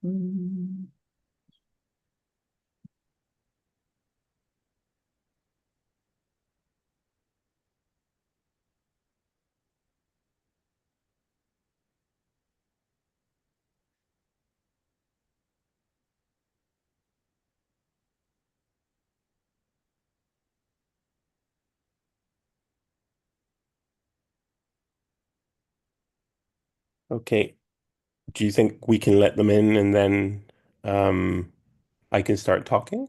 Mm. Okay. Do you think we can let them in and then um, I can start talking?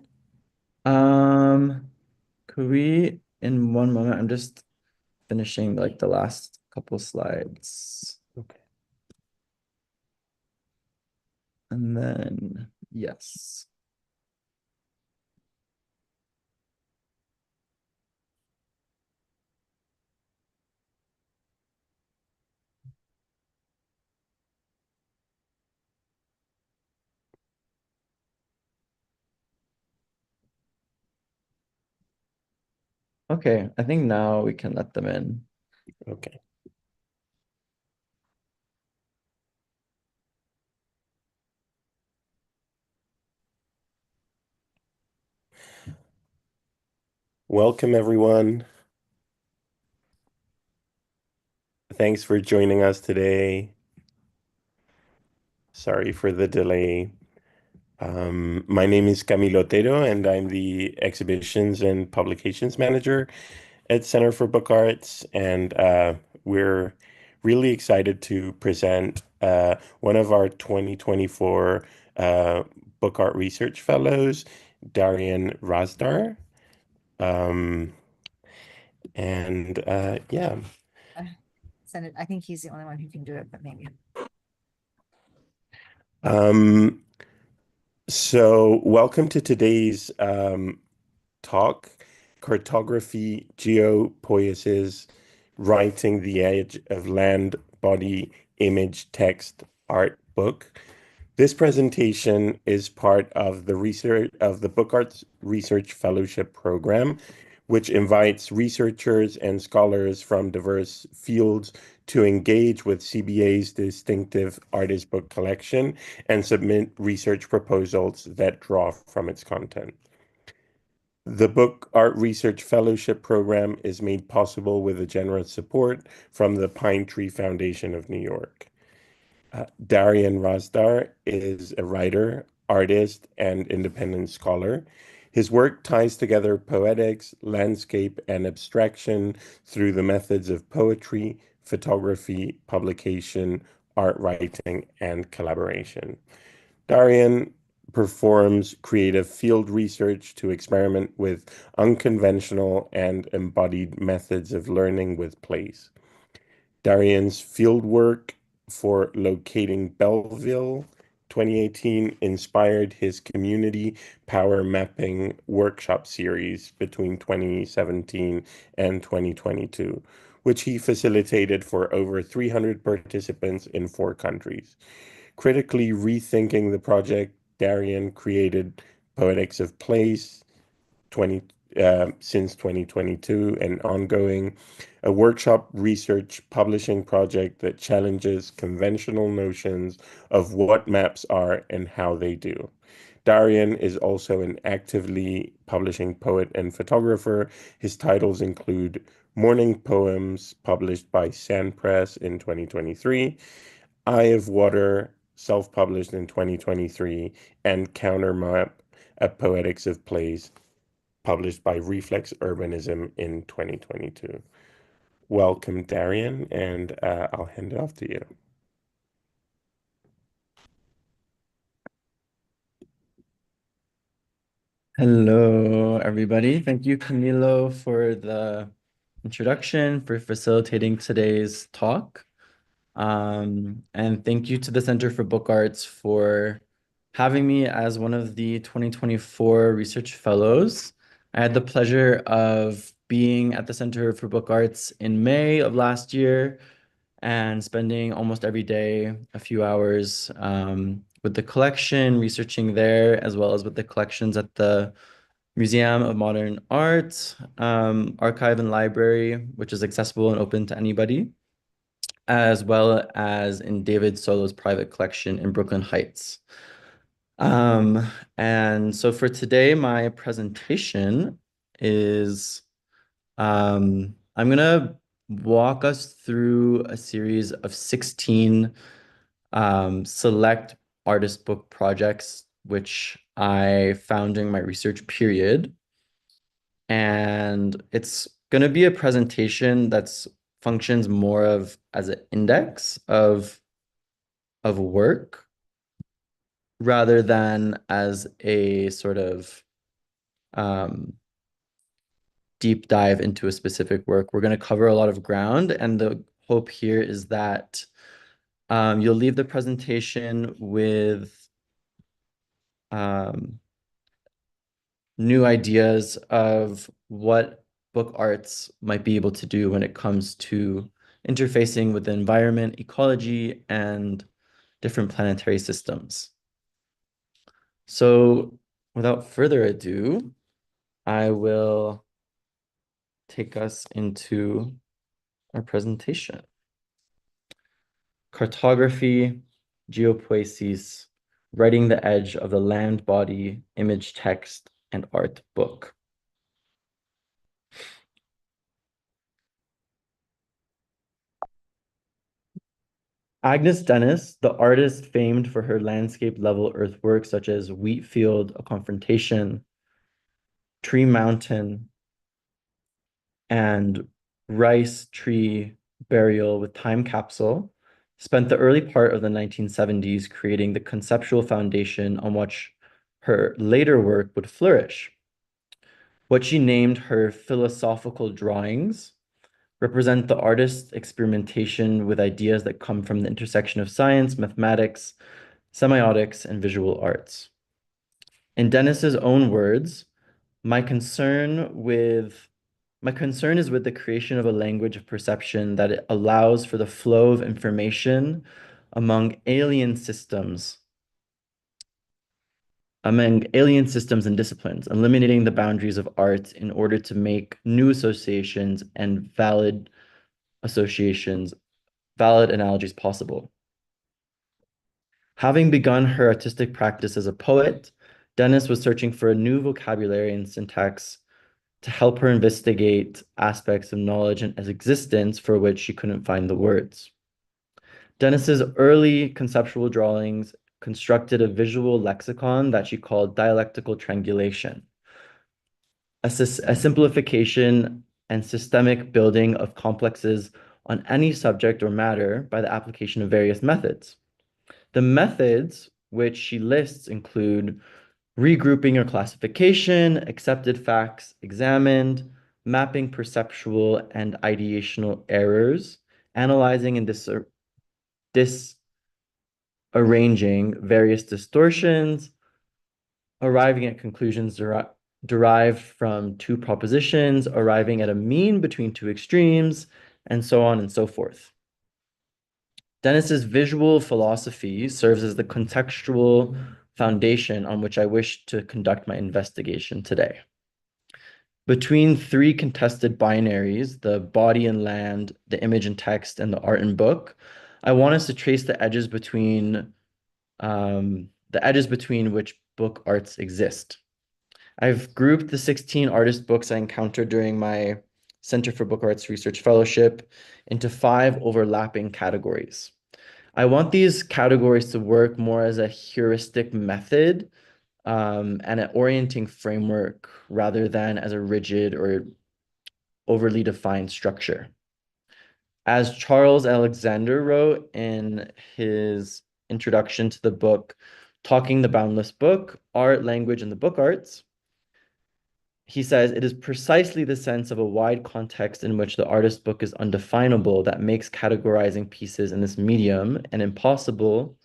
Um, could we, in one moment, I'm just finishing like the last couple slides. Okay. And then, yes. Okay, I think now we can let them in. Okay. Welcome, everyone. Thanks for joining us today. Sorry for the delay. My name is Camilo Otero, and I'm the Exhibitions and Publications Manager at Center for Book Arts. And we're really excited to present one of our 2024 Book Art Research Fellows, Darian Razdar. Um, and yeah. uh, Send it. I think he's the only one who can do it, but maybe. Um, so welcome to today's talk, Cartography, Geopoiesis, Writing the Edge of Land, Body, Image, Text, Art Book. This presentation is part of the research of the Book Arts Research Fellowship Program, which invites researchers and scholars from diverse fields to engage with CBA's distinctive artist book collection and submit research proposals that draw from its content. The Book Art Research Fellowship Program is made possible with the generous support from the Pine Tree Foundation of New York. Darian Razdar is a writer, artist, and independent scholar. His work ties together poetics, landscape, and abstraction through the methods of poetry, photography, publication, art writing, and collaboration. Darian performs creative field research to experiment with unconventional and embodied methods of learning with place. Darian's fieldwork for locating Belleville 2018 inspired his community power mapping workshop series between 2017 and 2022, which he facilitated for over 300 participants in 4 countries. Critically rethinking the project, Darian created Poetics of Place 20 since 2022 and ongoing, a workshop research publishing project that challenges conventional notions of what maps are and how they do. Darian is also an actively publishing poet and photographer. His titles include Morning Poems, published by Sand Press in 2023, Eye of Water, self-published in 2023, and Countermap, a Poetics of Place, published by Reflex Urbanism in 2022. Welcome, Darian, and I'll hand it off to you. Hello, everybody. Thank you, Camilo, for the introduction, for facilitating today's talk. And thank you to the Center for Book Arts for having me as one of the 2024 Research Fellows. I had the pleasure of being at the Center for Book Arts in May of last year and spending almost every day a few hours with the collection, researching there, as well as with the collections at the Museum of Modern Art, Archive and Library, which is accessible and open to anybody. as well as in David Solo's private collection in Brooklyn Heights. And so for today, my presentation is I'm gonna walk us through a series of 16 select artist book projects, which I found during my research period. And it's gonna be a presentation that's functions more of as an index of work rather than as a sort of um, deep dive into a specific work. We're going to cover a lot of ground, and the hope here is that you'll leave the presentation with um, new ideas of what book arts might be able to do when it comes to interfacing with the environment, ecology, and different planetary systems. So without further ado, I will take us into our presentation. Cartography, geopoiesis, writing the edge of the land body, image text, and art book. Agnes Dennis, the artist famed for her landscape level earthworks such as Wheat Field, A Confrontation, Tree Mountain, and Rice Tree Burial with Time Capsule, spent the early part of the 1970s creating the conceptual foundation on which her later work would flourish. What she named her philosophical drawings represent the artist's experimentation with ideas that come from the intersection of science, mathematics, semiotics, and visual arts. In Dennis's own words, my concern is with the creation of a language of perception that it allows for the flow of information among alien systems and disciplines, eliminating the boundaries of art in order to make new associations and valid analogies possible. Having begun her artistic practice as a poet, Dennis was searching for a new vocabulary and syntax to help her investigate aspects of knowledge and as existence for which she couldn't find the words. Dennis's early conceptual drawings constructed a visual lexicon that she called dialectical triangulation, a simplification and systemic building of complexes on any subject or matter by the application of various methods. The methods which she lists include regrouping or classification, accepted facts examined, mapping perceptual and ideational errors, analyzing and disarranging various distortions, arriving at conclusions derived from two propositions, arriving at a mean between two extremes, and so on and so forth. Dennis's visual philosophy serves as the contextual foundation on which I wish to conduct my investigation today. Between three contested binaries, the body and land, the image and text, and the art and book, I want us to trace the edges between which book arts exist. I've grouped the 16 artist books I encountered during my Center for Book Arts Research Fellowship into 5 overlapping categories. I want these categories to work more as a heuristic method and an orienting framework rather than as a rigid or overly defined structure. As Charles Alexander wrote in his introduction to the book, Talking the Boundless Book, Art, Language, and the Book Arts, he says, it is precisely the sense of a wide context in which the artist book is undefinable that makes categorizing pieces in this medium an impossible,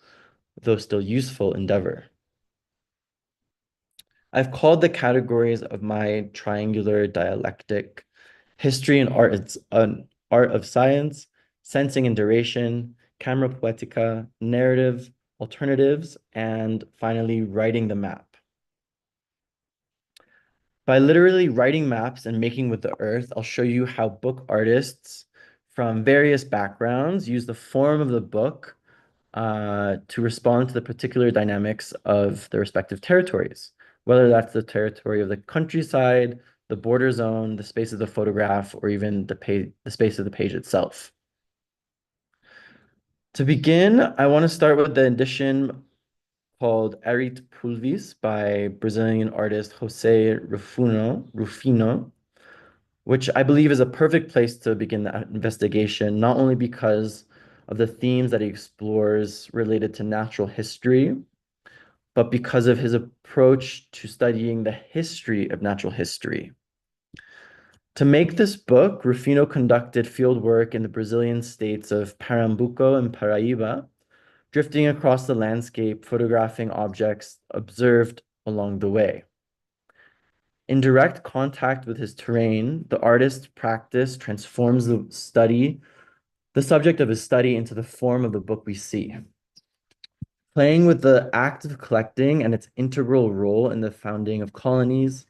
though still useful endeavor. I've called the categories of my triangular dialectic history and art, it's an art of science, sensing and duration, camera poetica, narrative, alternatives, and finally writing the map. By literally writing maps and making with the earth, I'll show you how book artists from various backgrounds use the form of the book to respond to the particular dynamics of the respective territories, whether that's the territory of the countryside, the border zone, the space of the photograph, or even the space of the page itself. To begin, I want to start with the edition called Erit Pulvis by Brazilian artist Jose Rufino, which I believe is a perfect place to begin that investigation, not only because of the themes that he explores related to natural history, but because of his approach to studying the history of natural history. To make this book, Rufino conducted field work in the Brazilian states of Pernambuco and Paraíba, drifting across the landscape, photographing objects observed along the way. In direct contact with his terrain, the artist's practice transforms the subject of his study into the form of the book we see. Playing with the act of collecting and its integral role in the founding of colonies,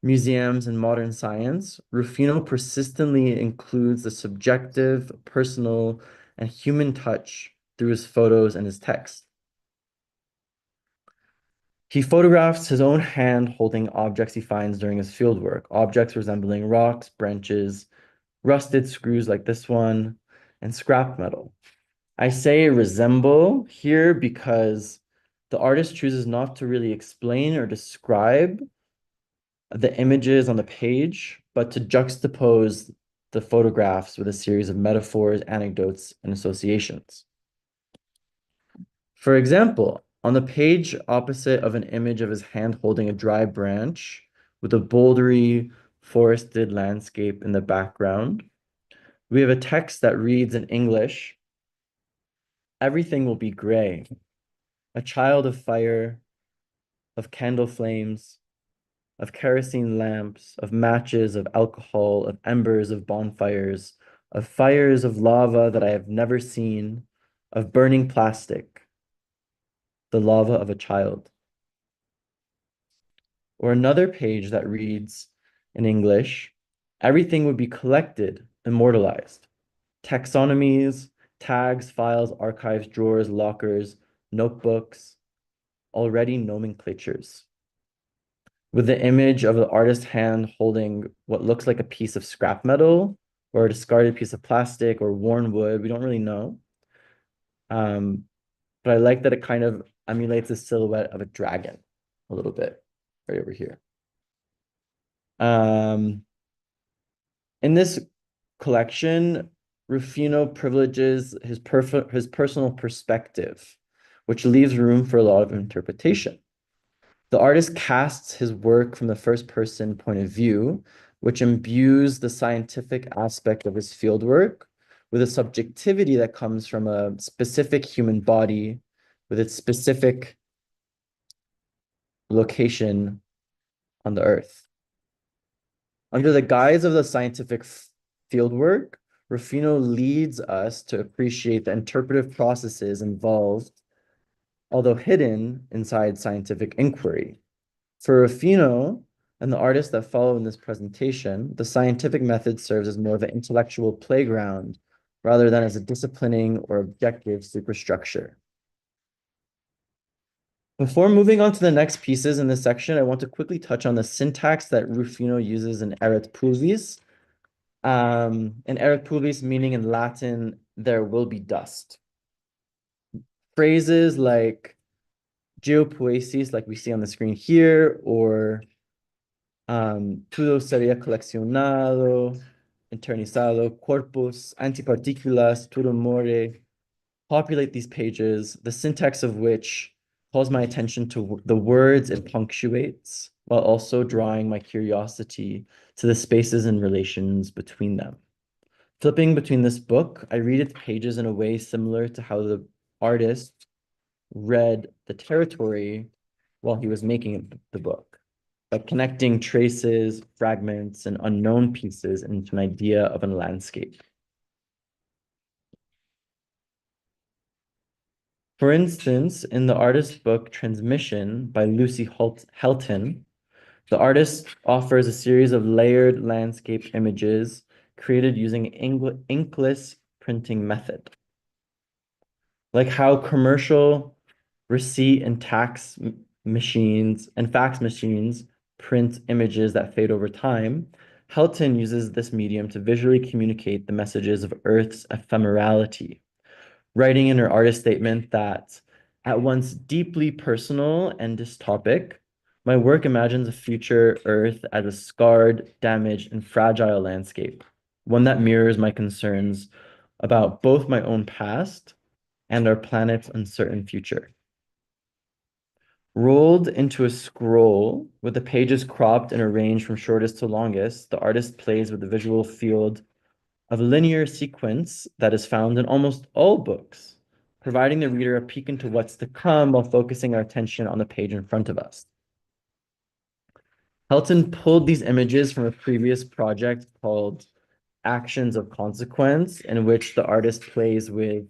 museums, and modern science, Rufino persistently includes the subjective, personal, and human touch through his photos and his text. He photographs his own hand holding objects he finds during his fieldwork, objects resembling rocks, branches, rusted screws like this one, and scrap metal. I say resemble here because the artist chooses not to really explain or describe the images on the page, but to juxtapose the photographs with a series of metaphors, anecdotes, and associations. For example, on the page opposite of an image of his hand holding a dry branch with a bouldery, forested landscape in the background, we have a text that reads in English, "Everything will be gray, a child of fire, of candle flames, of kerosene lamps, of matches, of alcohol, of embers, of bonfires, of fires of lava that I have never seen, of burning plastic, the lava of a child." Or another page that reads in English, "Everything would be collected, immortalized. Taxonomies, tags, files, archives, drawers, lockers, notebooks, already nomenclatures." With the image of the artist's hand holding what looks like a piece of scrap metal or a discarded piece of plastic or worn wood, we don't really know. But I like that it kind of emulates the silhouette of a dragon a little bit right over here. In this collection, Rufino privileges his personal perspective, which leaves room for a lot of interpretation. The artist casts his work from the first person point of view, which imbues the scientific aspect of his fieldwork with a subjectivity that comes from a specific human body with its specific location on the earth. Under the guise of the scientific fieldwork, Rufino leads us to appreciate the interpretive processes involved, although hidden inside scientific inquiry. For Rufino and the artists that follow in this presentation, the scientific method serves as more of an intellectual playground rather than as a disciplining or objective superstructure. Before moving on to the next pieces in this section, I want to quickly touch on the syntax that Rufino uses in Erit Pulvis. In Erit Pulvis, meaning in Latin, "there will be dust." Phrases like geopoiesis, like we see on the screen here, or todo sería coleccionado, eternizado, corpus, antipartículas, todo more, populate these pages, the syntax of which calls my attention to the words it punctuates, while also drawing my curiosity to the spaces and relations between them. Flipping between this book, I read its pages in a way similar to how the artist read the territory while he was making the book, by connecting traces, fragments, and unknown pieces into an idea of a landscape. For instance, in the artist's book Transmission by Lucy Helton, the artist offers a series of layered landscape images created using inkless printing method. Like how commercial receipt and machines and fax machines print images that fade over time, Helton uses this medium to visually communicate the messages of Earth's ephemerality, writing in her artist statement that at once deeply personal and dystopic, my work imagines a future Earth as a scarred, damaged, and fragile landscape, one that mirrors my concerns about both my own past and our planet's uncertain future. Rolled into a scroll with the pages cropped and arranged from shortest to longest, the artist plays with the visual field of linear sequence that is found in almost all books, providing the reader a peek into what's to come while focusing our attention on the page in front of us. Helton pulled these images from a previous project called Actions of Consequence, in which the artist plays with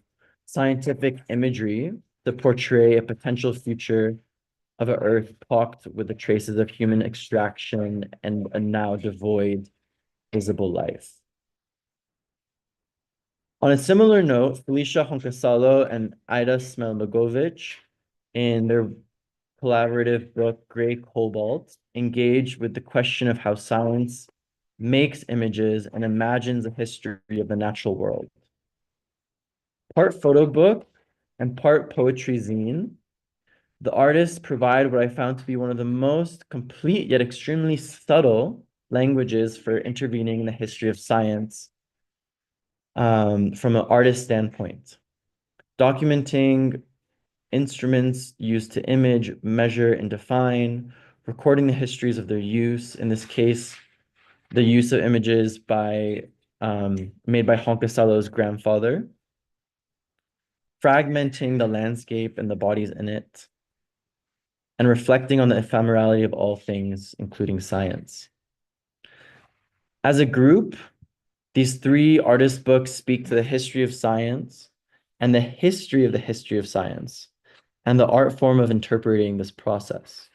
scientific imagery to portray a potential future of an Earth pocked with the traces of human extraction and a now devoid visible life. On a similar note, Felicia Honkasalo and Ida Smelmagovich, in their collaborative book Gray Cobalt, engage with the question of how science makes images and imagines a history of the natural world. Part photo book and part poetry zine, the artists provide what I found to be one of the most complete yet extremely subtle languages for intervening in the history of science from an artist standpoint, documenting instruments used to image, measure, and define, recording the histories of their use, in this case, the use of images by made by Honkasalo's grandfather, fragmenting the landscape and the bodies in it, and reflecting on the ephemerality of all things, including science. As a group, these three artist books speak to the history of science and the history of the history of science and the art form of interpreting this process.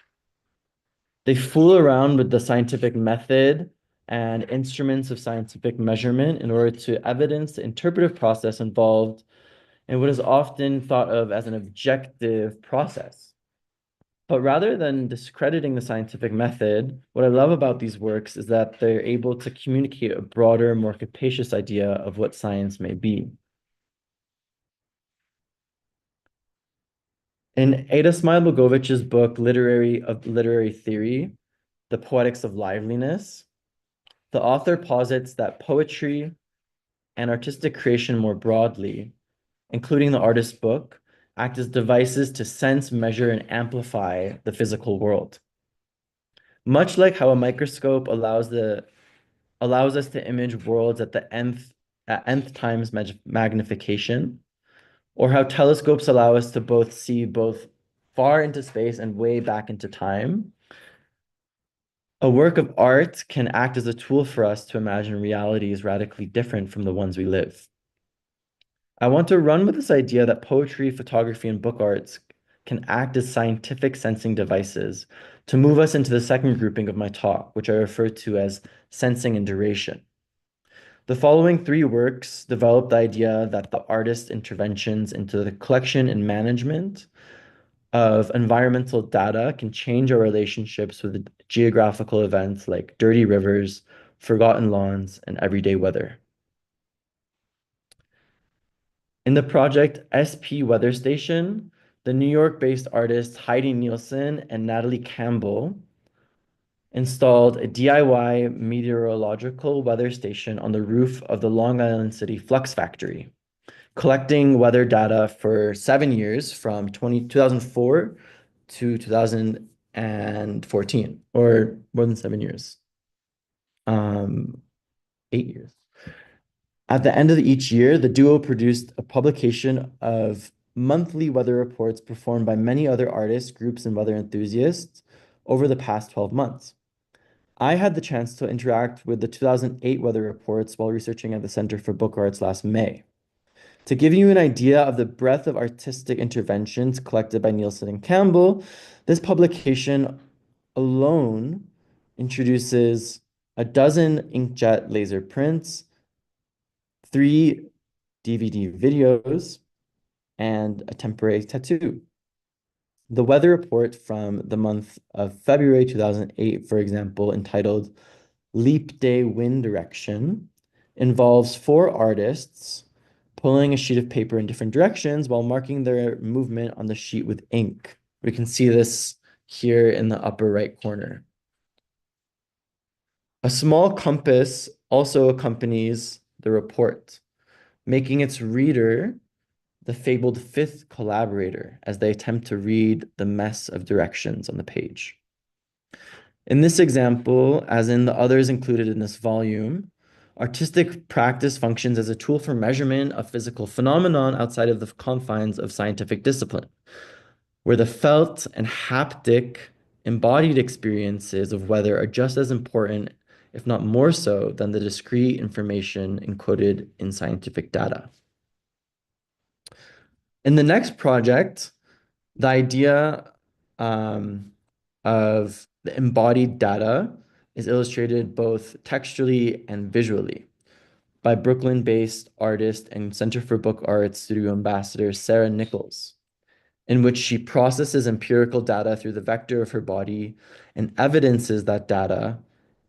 They fool around with the scientific method and instruments of scientific measurement in order to evidence the interpretive process involved in what is often thought of as an objective process. But rather than discrediting the scientific method, what I love about these works is that they're able to communicate a broader, more capacious idea of what science may be. In Ada Smailogovich's book, Literary Theory, The Poetics of Liveliness, the author posits that poetry and artistic creation more broadly, including the artist's book, act as devices to sense, measure, and amplify the physical world. Much like how a microscope allows us to image worlds at the nth times magnification, or how telescopes allow us to see both far into space and way back into time, a work of art can act as a tool for us to imagine realities radically different from the ones we live. I want to run with this idea that poetry, photography, and book arts can act as scientific sensing devices to move us into the second grouping of my talk, which I refer to as sensing and duration. The following three works develop the idea that the artist's interventions into the collection and management of environmental data can change our relationships with geographical events like dirty rivers, forgotten lawns, and everyday weather. In the project SP Weather Station, the New York-based artists Heidi Nielsen and Natalie Campbell installed a DIY meteorological weather station on the roof of the Long Island City Flux Factory, collecting weather data for 7 years from 2004 to 2014, or more than 7 years, 8 years. At the end of each year, the duo produced a publication of monthly weather reports performed by many other artists, groups, and weather enthusiasts over the past 12 months. I had the chance to interact with the 2008 weather reports while researching at the Center for Book Arts last May. To give you an idea of the breadth of artistic interventions collected by Nielsen and Campbell, this publication alone introduces a dozen inkjet laser prints, 3 DVD videos, and a temporary tattoo. The weather report from the month of February 2008, for example, entitled Leap Day Wind Direction, involves 4 artists pulling a sheet of paper in different directions while marking their movement on the sheet with ink. We can see this here in the upper right corner. A small compass also accompanies the report, making its reader the fabled 5th collaborator as they attempt to read the mess of directions on the page. In this example, as in the others included in this volume, artistic practice functions as a tool for measurement of physical phenomenon outside of the confines of scientific discipline, where the felt and haptic embodied experiences of weather are just as important, if not more so, than the discrete information encoded in scientific data. In the next project, the idea of the embodied data is illustrated both textually and visually by Brooklyn-based artist and Center for Book Arts studio ambassador Sarah Nichols, in which she processes empirical data through the vector of her body and evidences that data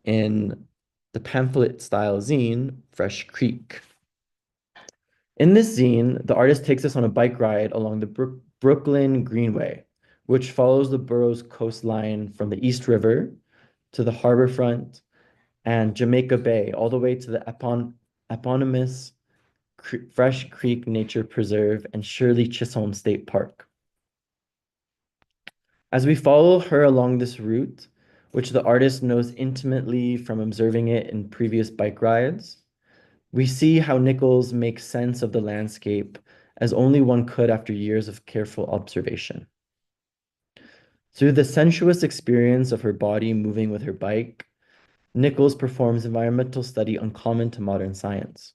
in the pamphlet-style zine, Fresh Creek. In this zine, the artist takes us on a bike ride along the Brooklyn Greenway, which follows the borough's coastline from the East River to the harborfront and Jamaica Bay, all the way to the eponymous Fresh Creek Nature Preserve and Shirley Chisholm State Park. As we follow her along this route, which the artist knows intimately from observing it in previous bike rides, we see how Nichols makes sense of the landscape as only one could after years of careful observation. Through the sensuous experience of her body moving with her bike, Nichols performs environmental study uncommon to modern science.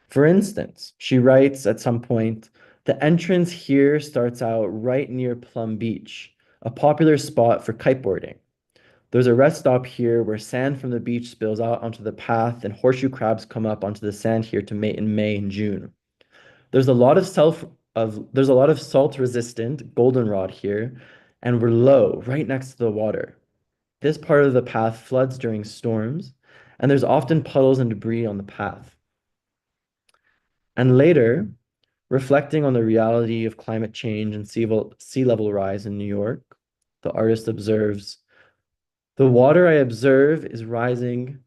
For instance, she writes at some point, the entrance here starts out right near Plum Beach, a popular spot for kiteboarding. There's a rest stop here where sand from the beach spills out onto the path and horseshoe crabs come up onto the sand here to mate in May and June. There's a lot of salt-resistant goldenrod here, and we're low, right next to the water. This part of the path floods during storms, and there's often puddles and debris on the path. And later, reflecting on the reality of climate change and sea level rise in New York, the artist observes, the water I observe is rising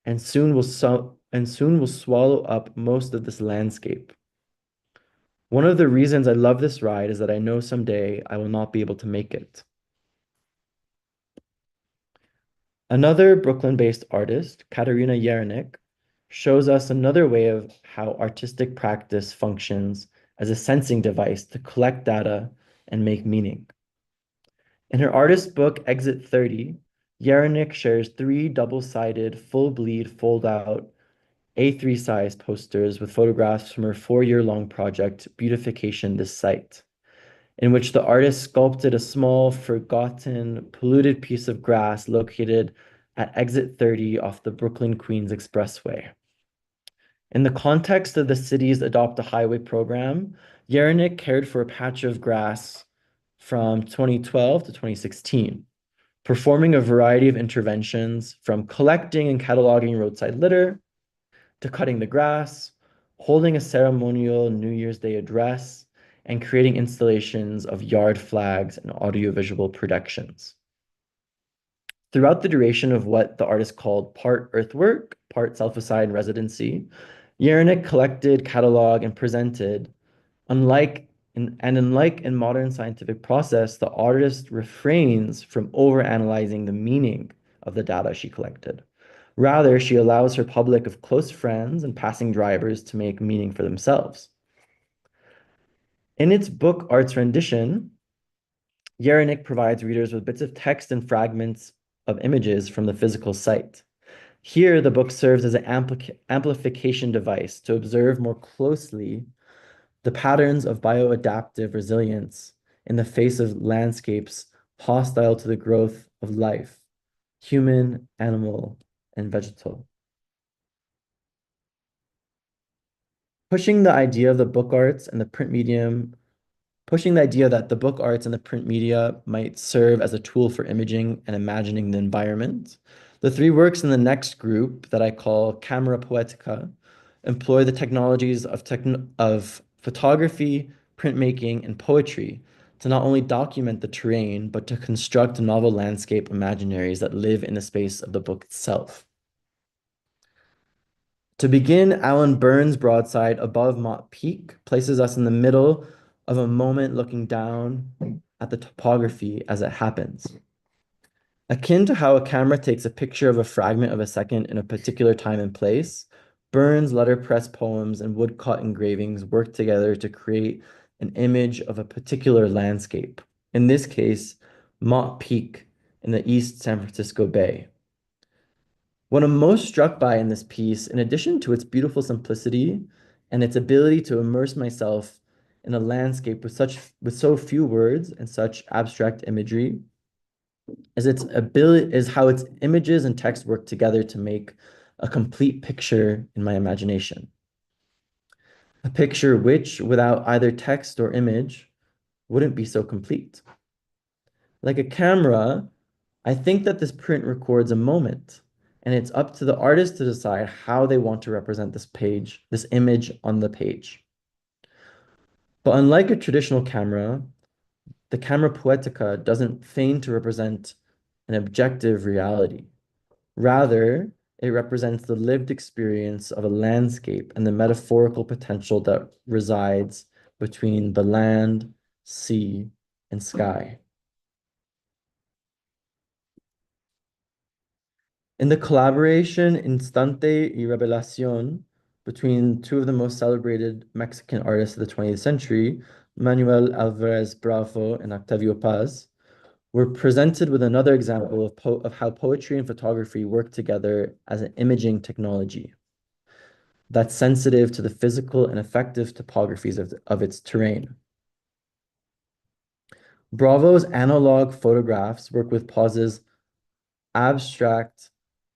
and soon will swallow up most of this landscape. One of the reasons I love this ride is that I know someday I will not be able to make it. Another Brooklyn-based artist, Katerina Yernik, shows us another way of how artistic practice functions as a sensing device to collect data and make meaning. In her artist book, Exit 30, Yernik shares 3 double-sided, full-bleed, fold-out A3 size posters with photographs from her 4-year-long project, Beautification This Site, in which the artist sculpted a small, forgotten, polluted piece of grass located at Exit 30 off the Brooklyn-Queens Expressway. In the context of the city's Adopt a Highway program, Yernik cared for a patch of grass from 2012 to 2016, performing a variety of interventions from collecting and cataloging roadside litter to cutting the grass, holding a ceremonial New Year's Day address, and creating installations of yard flags and audiovisual productions. Throughout the duration of what the artist called part earthwork, part self-aside and residency, Yernik collected, cataloged, and presented. Unlike in modern scientific process, the artist refrains from overanalyzing the meaning of the data she collected. Rather, she allows her public of close friends and passing drivers to make meaning for themselves. In its book Art's Rendition, Yernik provides readers with bits of text and fragments of images from the physical site. Here, the book serves as an amplification device to observe more closely the patterns of bioadaptive resilience in the face of landscapes hostile to the growth of life, human, animal, and vegetal. pushing the idea of the book arts and the print medium, pushing the idea that the book arts and the print media might serve as a tool for imaging and imagining the environment. The three works in the next group that I call camera poetica employ the technologies of photography, printmaking, and poetry to not only document the terrain, but to construct novel landscape imaginaries that live in the space of the book itself. To begin, Alan Burns' broadside Above Mott Peak places us in the middle of a moment looking down at the topography as it happens. Akin to how a camera takes a picture of a fragment of a second in a particular time and place, Burns' letterpress poems and woodcut engravings work together to create an image of a particular landscape. In this case, Mott Peak in the East San Francisco Bay. What I'm most struck by in this piece, in addition to its beautiful simplicity and its ability to immerse myself in a landscape with so few words and such abstract imagery, is how its images and text work together to make a complete picture in my imagination. A picture which, without either text or image, wouldn't be so complete. Like a camera, I think that this print records a moment, and it's up to the artist to decide how they want to represent this image on the page. But unlike a traditional camera, the camera poetica doesn't feign to represent an objective reality. Rather, it represents the lived experience of a landscape and the metaphorical potential that resides between the land, sea, and sky. In the collaboration Instante y Revelación between two of the most celebrated Mexican artists of the 20th century, Manuel Alvarez Bravo and Octavio Paz, we're presented with another example of how poetry and photography work together as an imaging technology that's sensitive to the physical and effective topographies of its terrain. Bravo's analog photographs work with Paz's abstract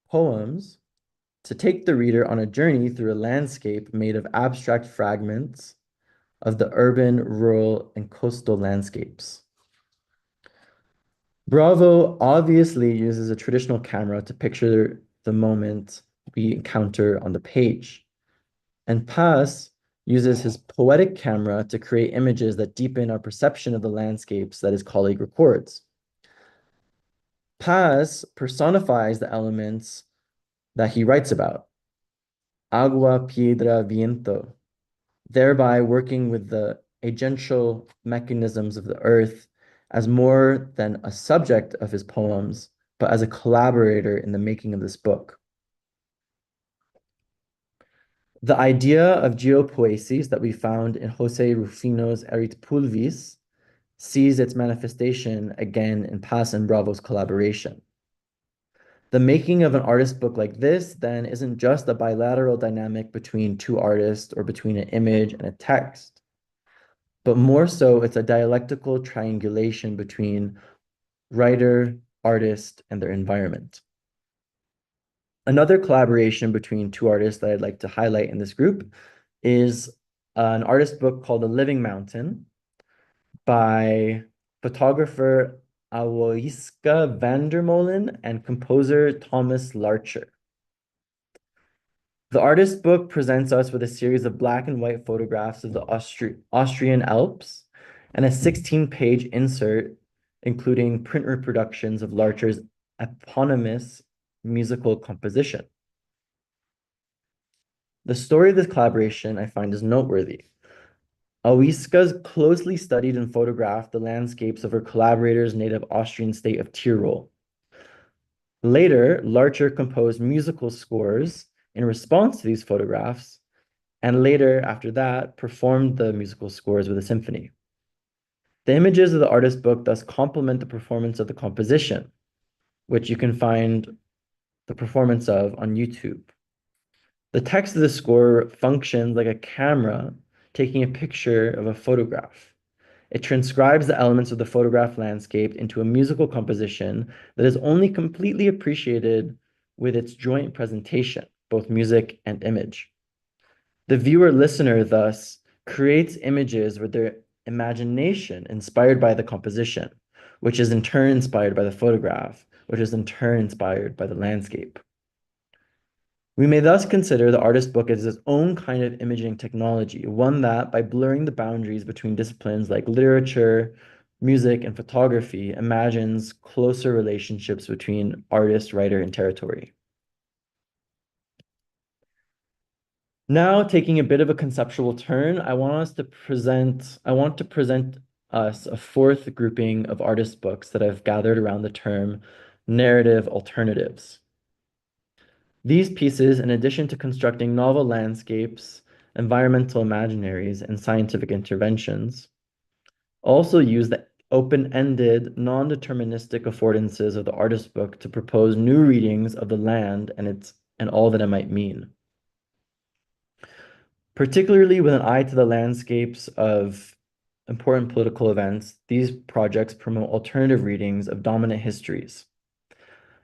poems to take the reader on a journey through a landscape made of abstract fragments of the urban, rural, and coastal landscapes. Bravo obviously uses a traditional camera to picture the moment we encounter on the page. And Paz uses his poetic camera to create images that deepen our perception of the landscapes that his colleague records. Paz personifies the elements that he writes about, agua, piedra, viento, thereby working with the agential mechanisms of the earth as more than a subject of his poems, but as a collaborator in the making of this book. The idea of geopoiesis that we found in Jose Rufino's Erit Pulvis sees its manifestation again in Paz and Bravo's collaboration. The making of an artist book like this then isn't just a bilateral dynamic between two artists or between an image and a text, but more so it's a dialectical triangulation between writer, artist, and their environment. Another collaboration between two artists that I'd like to highlight in this group is an artist book called The Living Mountain by photographer Aloyska Vandermolen and composer Thomas Larcher. The artist book presents us with a series of black and white photographs of the Austrian Alps and a 16-page insert, including print reproductions of Larcher's eponymous musical composition. The story of this collaboration I find is noteworthy. Aloyska closely studied and photographed the landscapes of her collaborator's native Austrian state of Tyrol. Later, Larcher composed musical scores in response to these photographs, and later, after that, performed the musical scores with a symphony. The images of the artist book thus complement the performance of the composition, which you can find the performance of on YouTube. The text of the score functions like a camera taking a picture of a photograph. It transcribes the elements of the photograph landscape into a musical composition that is only completely appreciated with its joint presentation, both music and image. The viewer-listener thus creates images with their imagination inspired by the composition, which is in turn inspired by the photograph, which is in turn inspired by the landscape. We may thus consider the artist book as its own kind of imaging technology, one that, by blurring the boundaries between disciplines like literature, music, and photography, imagines closer relationships between artist, writer, and territory. Now, taking a bit of a conceptual turn, I want to present us a fourth grouping of artist books that I've gathered around the term narrative alternatives. These pieces, in addition to constructing novel landscapes, environmental imaginaries, and scientific interventions, also use the open-ended, non-deterministic affordances of the artist book to propose new readings of the land and all that it might mean. Particularly with an eye to the landscapes of important political events, these projects promote alternative readings of dominant histories.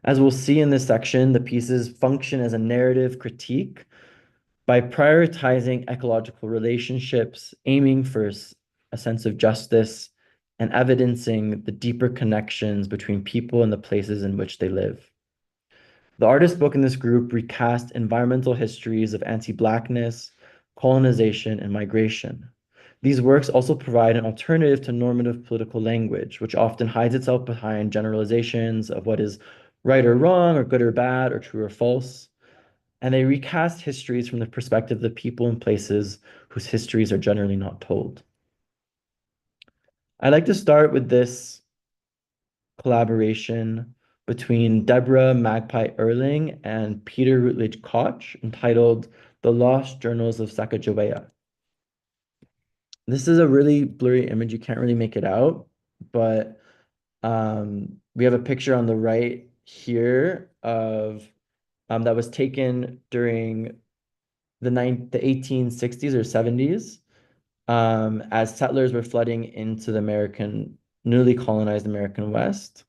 As we'll see in this section, the pieces function as a narrative critique by prioritizing ecological relationships, aiming for a sense of justice, and evidencing the deeper connections between people and the places in which they live. The artist book in this group recast environmental histories of anti-Blackness, colonization, and migration. These works also provide an alternative to normative political language, which often hides itself behind generalizations of what is right or wrong, or good or bad, or true or false. And they recast histories from the perspective of the people and places whose histories are generally not told. I'd like to start with this collaboration between Deborah Magpie Erling and Peter Routledge Koch, entitled The Lost Journals of Sacagawea. This is a really blurry image. You can't really make it out, but we have a picture on the right here of that was taken during the 1860s or 70s, as settlers were flooding into the newly colonized American West.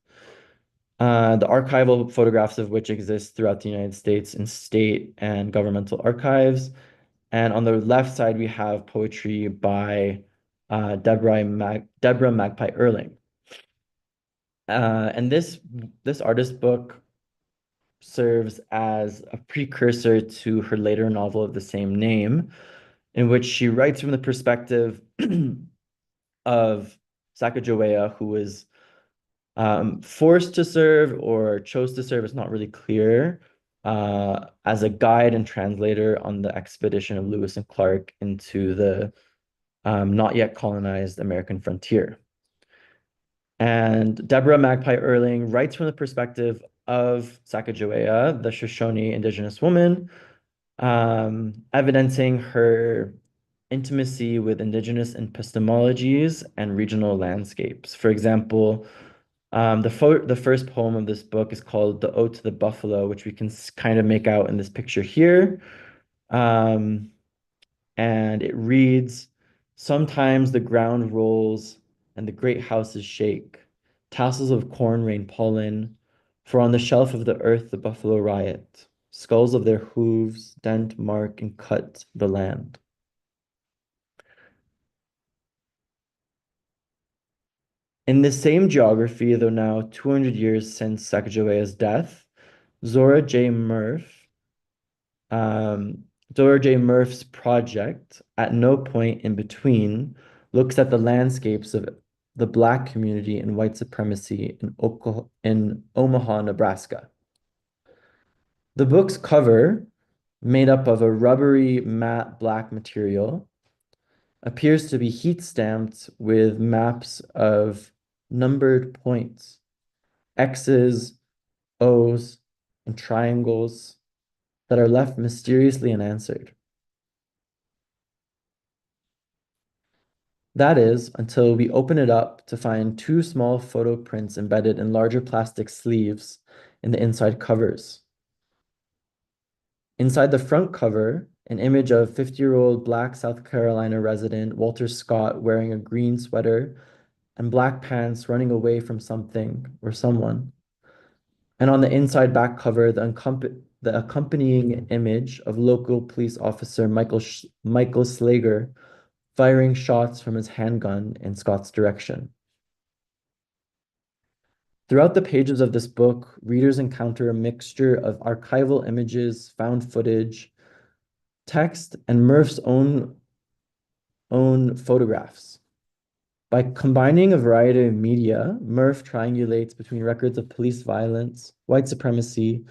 The archival photographs of which exist throughout the United States in state and governmental archives. And on the left side, we have poetry by Deborah Magpie Erling. And this artist book serves as a precursor to her later novel of the same name, in which she writes from the perspective of Sacagawea, who was forced to serve or chose to serve, it's not really clear, as a guide and translator on the expedition of Lewis and Clark into the not yet colonized American frontier. And Deborah Magpie Erling writes from the perspective of Sacagawea, the Shoshone indigenous woman, evidencing her intimacy with indigenous epistemologies and regional landscapes. For example, the first poem of this book is called The Ode to the Buffalo, which we can kind of make out in this picture here. And it reads, "Sometimes the ground rolls and the great houses shake. Tassels of corn rain pollen, for on the shelf of the earth the buffalo riot. Skulls of their hooves dent, mark, and cut the land." In the same geography, though now 200 years since Sacagawea's death, Zora J. Murph, Zora J. Murph's project, At No Point in Between, looks at the landscapes of the Black community and white supremacy in Omaha, Nebraska. The book's cover, made up of a rubbery matte black material, appears to be heat stamped with maps of numbered points, X's, O's, and triangles that are left mysteriously unanswered. That is, until we open it up to find two small photo prints embedded in larger plastic sleeves in the inside covers. Inside the front cover, an image of 50-year-old Black South Carolina resident Walter Scott wearing a green sweater and black pants running away from something or someone. And on the inside back cover, the the accompanying image of local police officer Michael Slager firing shots from his handgun in Scott's direction. Throughout the pages of this book, readers encounter a mixture of archival images, found footage, text, and Murph's own photographs. By combining a variety of media, Murph triangulates between records of police violence, white supremacy,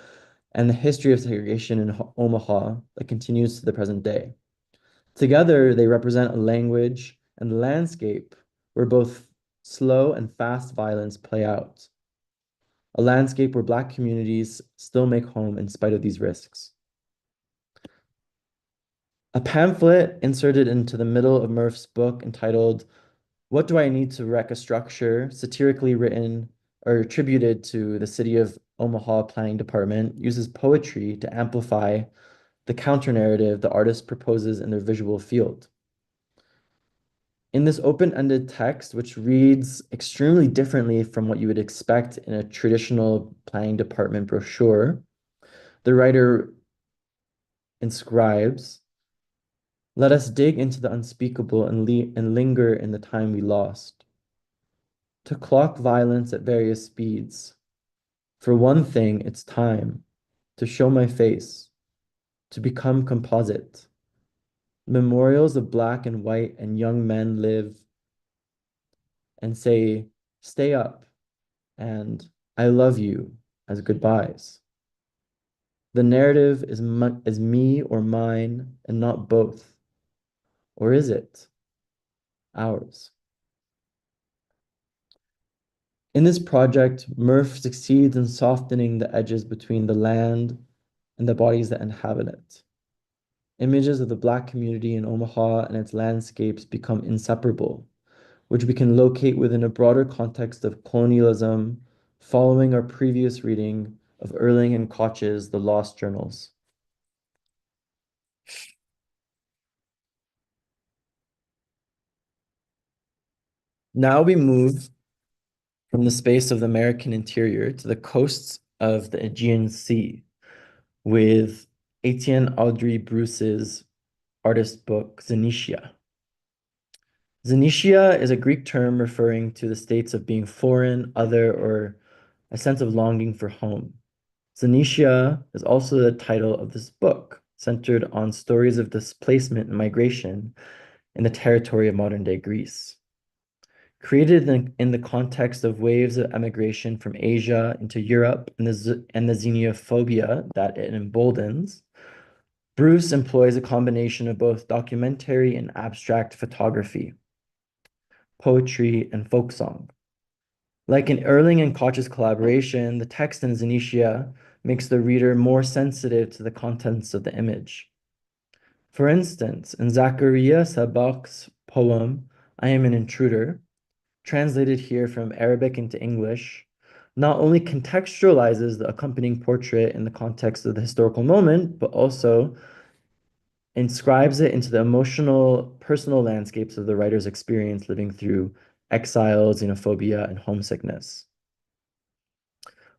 and the history of segregation in Omaha that continues to the present day. Together, they represent a language and landscape where both slow and fast violence play out. A landscape where Black communities still make home in spite of these risks. A pamphlet inserted into the middle of Murph's book entitled, "What Do I Need to Wreck a Structure?" satirically written or attributed to the City of Omaha Planning Department, uses poetry to amplify the counter-narrative the artist proposes in their visual field. In this open-ended text, which reads extremely differently from what you would expect in a traditional planning department brochure, the writer inscribes, "Let us dig into the unspeakable and linger in the time we lost. To clock violence at various speeds. For one thing, it's time to show my face, to become composite. Memorials of Black and white and young men live and say, stay up, and I love you as goodbyes. The narrative is me or mine and not both. Or is it ours?" In this project, Murph succeeds in softening the edges between the land and the bodies that inhabit it. Images of the Black community in Omaha and its landscapes become inseparable, which we can locate within a broader context of colonialism, following our previous reading of Erling and Koch's The Lost Journals. Now we move from the space of the American interior to the coasts of the Aegean Sea with Etienne Audrey Bruce's artist book, Xenicia. Xenicia is a Greek term referring to the states of being foreign, other, or a sense of longing for home. Xenicia is also the title of this book, centered on stories of displacement and migration in the territory of modern-day Greece. Created in the context of waves of emigration from Asia into Europe and the xenophobia that it emboldens, Bruce employs a combination of both documentary and abstract photography, poetry, and folk song. Like in Erling and Koch's collaboration, the text in Xenicia makes the reader more sensitive to the contents of the image. For instance, in Zakaria Sabak's poem, I Am an Intruder, translated here from Arabic into English, not only contextualizes the accompanying portrait in the context of the historical moment, but also inscribes it into the emotional, personal landscapes of the writer's experience living through exile, xenophobia, and homesickness.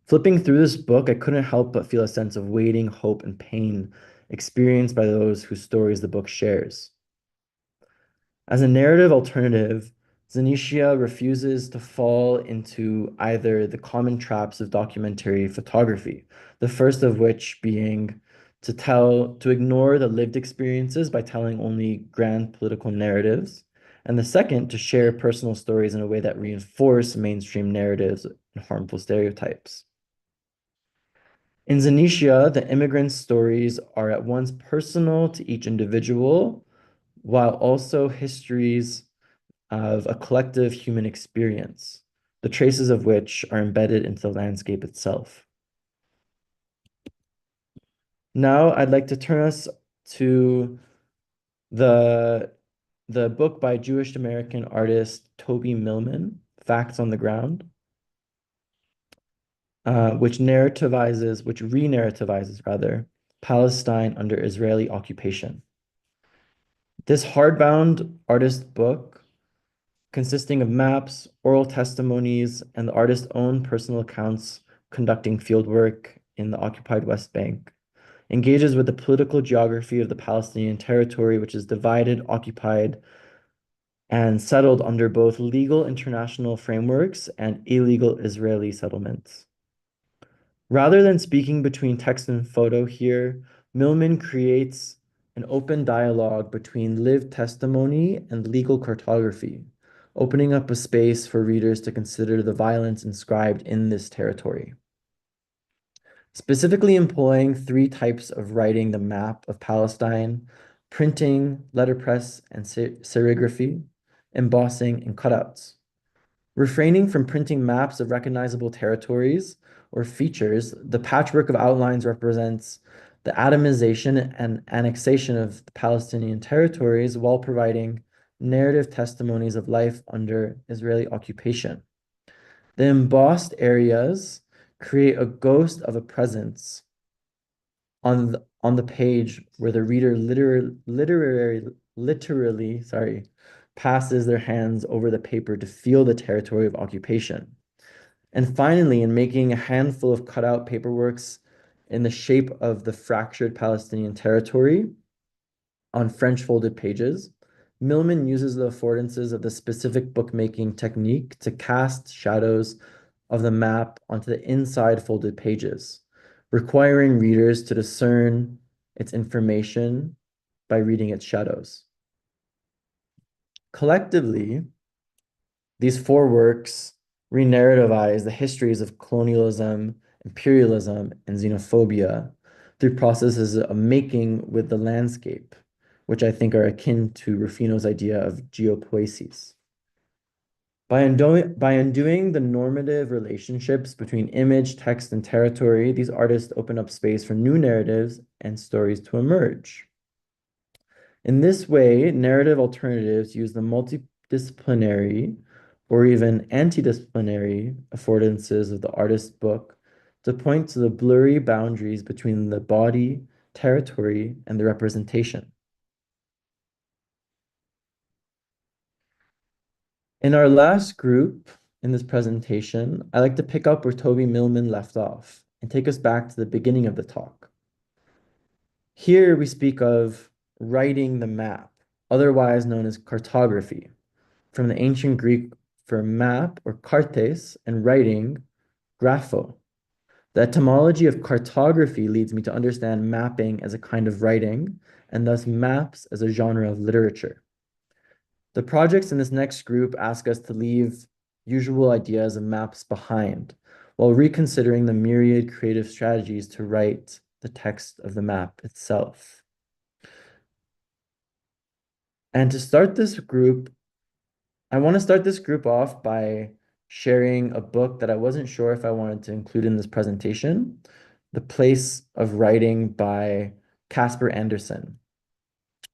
Flipping through this book, I couldn't help but feel a sense of waiting, hope, and pain experienced by those whose stories the book shares. As a narrative alternative, Xenicia refuses to fall into either the common traps of documentary photography, the first of which being to ignore the lived experiences by telling only grand political narratives, and the second to share personal stories in a way that reinforce mainstream narratives and harmful stereotypes. In Xenicia, the immigrants' stories are at once personal to each individual, while also histories of a collective human experience, the traces of which are embedded into the landscape itself. Now I'd like to turn us to the book by Jewish American artist Toby Millman, Facts on the Ground, which re-narrativizes rather, Palestine under Israeli occupation. This hardbound artist book, consisting of maps, oral testimonies, and the artist's own personal accounts conducting fieldwork in the occupied West Bank, engages with the political geography of the Palestinian territory, which is divided, occupied, and settled under both legal international frameworks and illegal Israeli settlements. Rather than speaking between text and photo here, Millman creates an open dialogue between lived testimony and legal cartography, opening up a space for readers to consider the violence inscribed in this territory. Specifically employing three types of writing the map of Palestine: printing, letterpress, and serigraphy, embossing, and cutouts. Refraining from printing maps of recognizable territories or features, the patchwork of outlines represents the atomization and annexation of the Palestinian territories while providing narrative testimonies of life under Israeli occupation. The embossed areas create a ghost of a presence on the page where the reader literally passes their hands over the paper to feel the territory of occupation. And finally, in making a handful of cutout paperworks in the shape of the fractured Palestinian territory on French folded pages, Millman uses the affordances of the specific bookmaking technique to cast shadows of the map onto the inside folded pages, requiring readers to discern its information by reading its shadows. Collectively, these four works re-narrativize the histories of colonialism, imperialism, and xenophobia through processes of making with the landscape, which I think are akin to Rufino's idea of geopoiesis. By undoing the normative relationships between image, text, and territory, these artists open up space for new narratives and stories to emerge. In this way, narrative alternatives use the multidisciplinary or even antidisciplinary affordances of the artist's book to point to the blurry boundaries between the body, territory, and the representation. In our last group in this presentation, I'd like to pick up where Toby Millman left off and take us back to the beginning of the talk. Here we speak of writing the map, otherwise known as cartography, from the ancient Greek for map or cartes and writing, grapho. The etymology of cartography leads me to understand mapping as a kind of writing and thus maps as a genre of literature. The projects in this next group ask us to leave usual ideas of maps behind while reconsidering the myriad creative strategies to write the text of the map itself. And to start this group, I want to start this group off by sharing a book that I wasn't sure if I wanted to include in this presentation, The Place of Writing by Casper Andersen,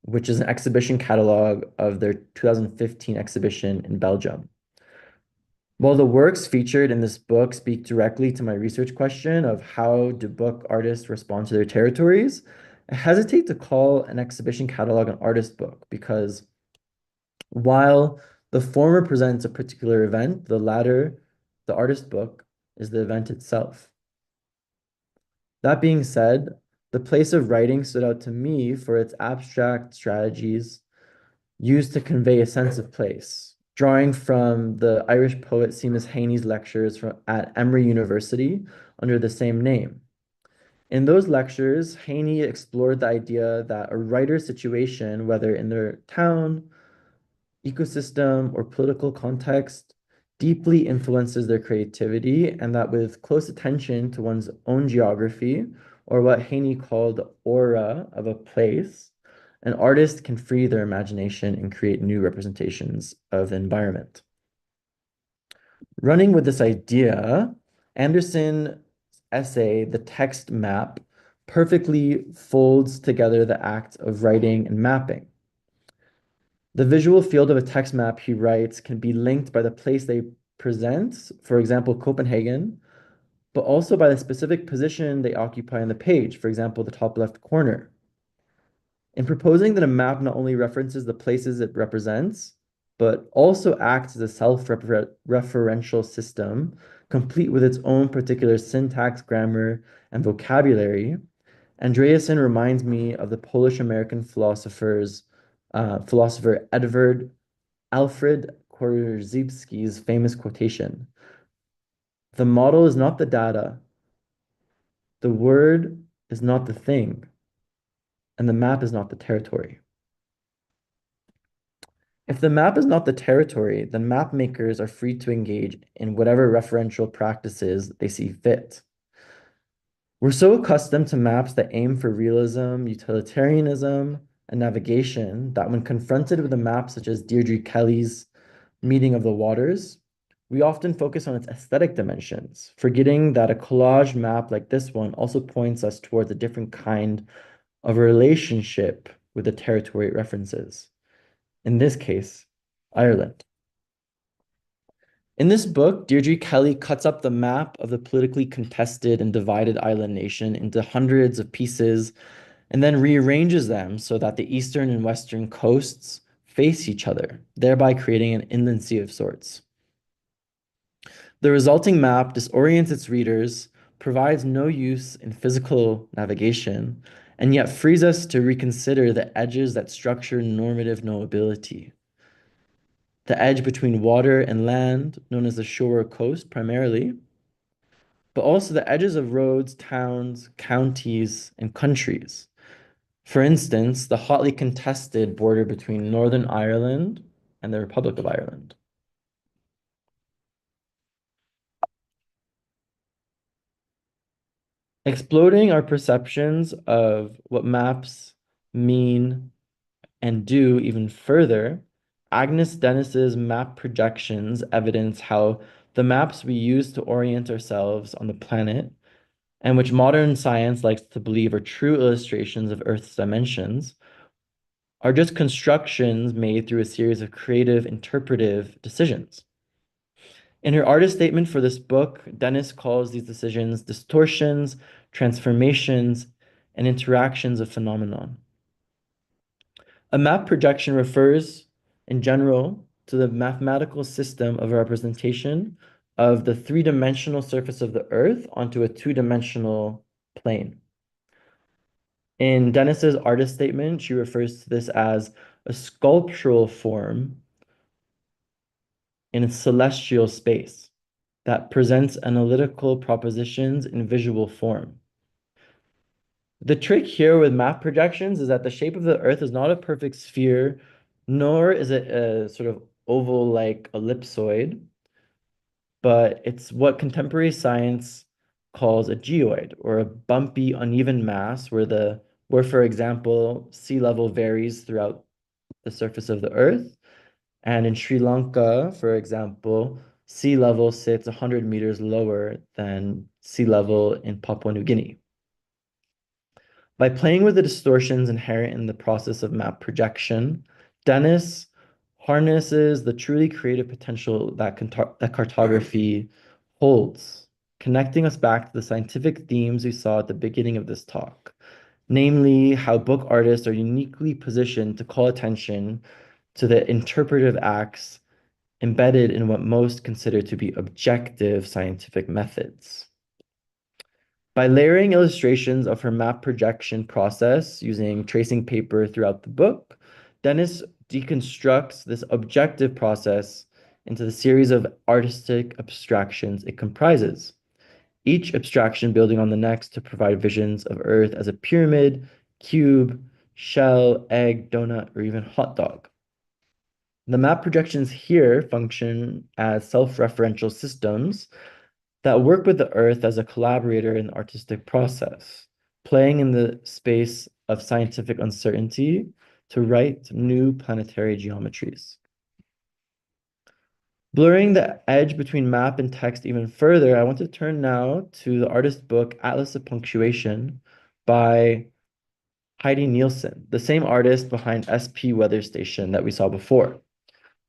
which is an exhibition catalog of their 2015 exhibition in Belgium. While the works featured in this book speak directly to my research question of how do book artists respond to their territories, I hesitate to call an exhibition catalog an artist book because while the former presents a particular event, the latter, the artist book, is the event itself. That being said, The Place of Writing stood out to me for its abstract strategies used to convey a sense of place, drawing from the Irish poet Seamus Heaney's lectures at Emory University under the same name. In those lectures, Heaney explored the idea that a writer's situation, whether in their town, ecosystem, or political context, deeply influences their creativity, and that with close attention to one's own geography, or what Heaney called the aura of a place, an artist can free their imagination and create new representations of the environment. Running with this idea, Andersen's essay, The Text Map, perfectly folds together the act of writing and mapping. The visual field of a text map, he writes, can be linked by the place they present, for example, Copenhagen, but also by the specific position they occupy on the page, for example, the top left corner. In proposing that a map not only references the places it represents, but also acts as a self-referential system, complete with its own particular syntax, grammar, and vocabulary, Andreasen reminds me of the Polish-American philosopher Edward Alfred Korzybski's famous quotation: "The model is not the data, the word is not the thing, and the map is not the territory." If the map is not the territory, then map makers are free to engage in whatever referential practices they see fit. We're so accustomed to maps that aim for realism, utilitarianism, and navigation that when confronted with a map such as Deirdre Kelly's Meeting of the Waters, we often focus on its aesthetic dimensions, forgetting that a collage map like this one also points us towards a different kind of relationship with the territory it references. In this case, Ireland. In this book, Deirdre Kelly cuts up the map of the politically contested and divided island nation into hundreds of pieces and then rearranges them so that the eastern and western coasts face each other, thereby creating an inland sea of sorts. The resulting map disorients its readers, provides no use in physical navigation, and yet frees us to reconsider the edges that structure normative knowability. The edge between water and land, known as the shore or coast primarily, but also the edges of roads, towns, counties, and countries. For instance, the hotly contested border between Northern Ireland and the Republic of Ireland. Exploding our perceptions of what maps mean and do even further, Agnes Dennis's map projections evidence how the maps we use to orient ourselves on the planet, and which modern science likes to believe are true illustrations of Earth's dimensions, are just constructions made through a series of creative, interpretive decisions. In her artist statement for this book, Dennis calls these decisions distortions, transformations, and interactions of phenomenon. A map projection refers, in general, to the mathematical system of representation of the three-dimensional surface of the Earth onto a two-dimensional plane. In Dennis's artist statement, she refers to this as a sculptural form in a celestial space that presents analytical propositions in visual form. The trick here with map projections is that the shape of the Earth is not a perfect sphere, nor is it a sort of oval-like ellipsoid, but it's what contemporary science calls a geoid, or a bumpy, uneven mass where, for example, sea level varies throughout the surface of the Earth. And in Sri Lanka, for example, sea level sits 100 meters lower than sea level in Papua New Guinea. By playing with the distortions inherent in the process of map projection, Dennis harnesses the truly creative potential that cartography holds, connecting us back to the scientific themes we saw at the beginning of this talk, namely how book artists are uniquely positioned to call attention to the interpretive acts embedded in what most consider to be objective scientific methods. By layering illustrations of her map projection process using tracing paper throughout the book, Dennis deconstructs this objective process into the series of artistic abstractions it comprises, each abstraction building on the next to provide visions of Earth as a pyramid, cube, shell, egg, donut, or even hot dog. The map projections here function as self-referential systems that work with the Earth as a collaborator in the artistic process, playing in the space of scientific uncertainty to write new planetary geometries. Blurring the edge between map and text even further, I want to turn now to the artist book Atlas of Punctuation by Heidi Nielsen, the same artist behind SP Weather Station that we saw before.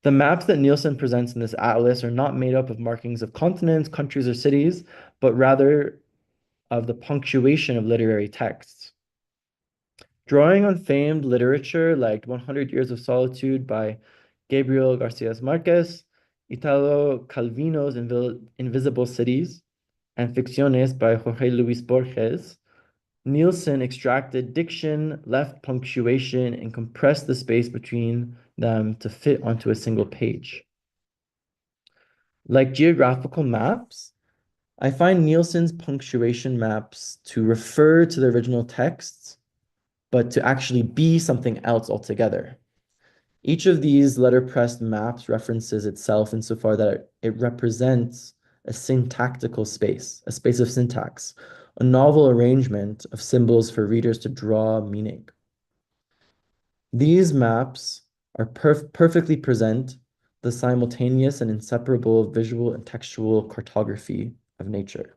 The maps that Nielsen presents in this atlas are not made up of markings of continents, countries, or cities, but rather of the punctuation of literary texts. Drawing on famed literature like 100 Years of Solitude by Gabriel Garcia Marquez, Italo Calvino's Invisible Cities, and Ficciones by Jorge Luis Borges, Nielsen extracted diction, left punctuation, and compressed the space between them to fit onto a single page. Like geographical maps, I find Nielsen's punctuation maps to refer to the original texts, but to actually be something else altogether. Each of these letterpressed maps references itself insofar that it represents a syntactical space, a space of syntax, a novel arrangement of symbols for readers to draw meaning. These maps are perfectly present the simultaneous and inseparable visual and textual cartography of nature.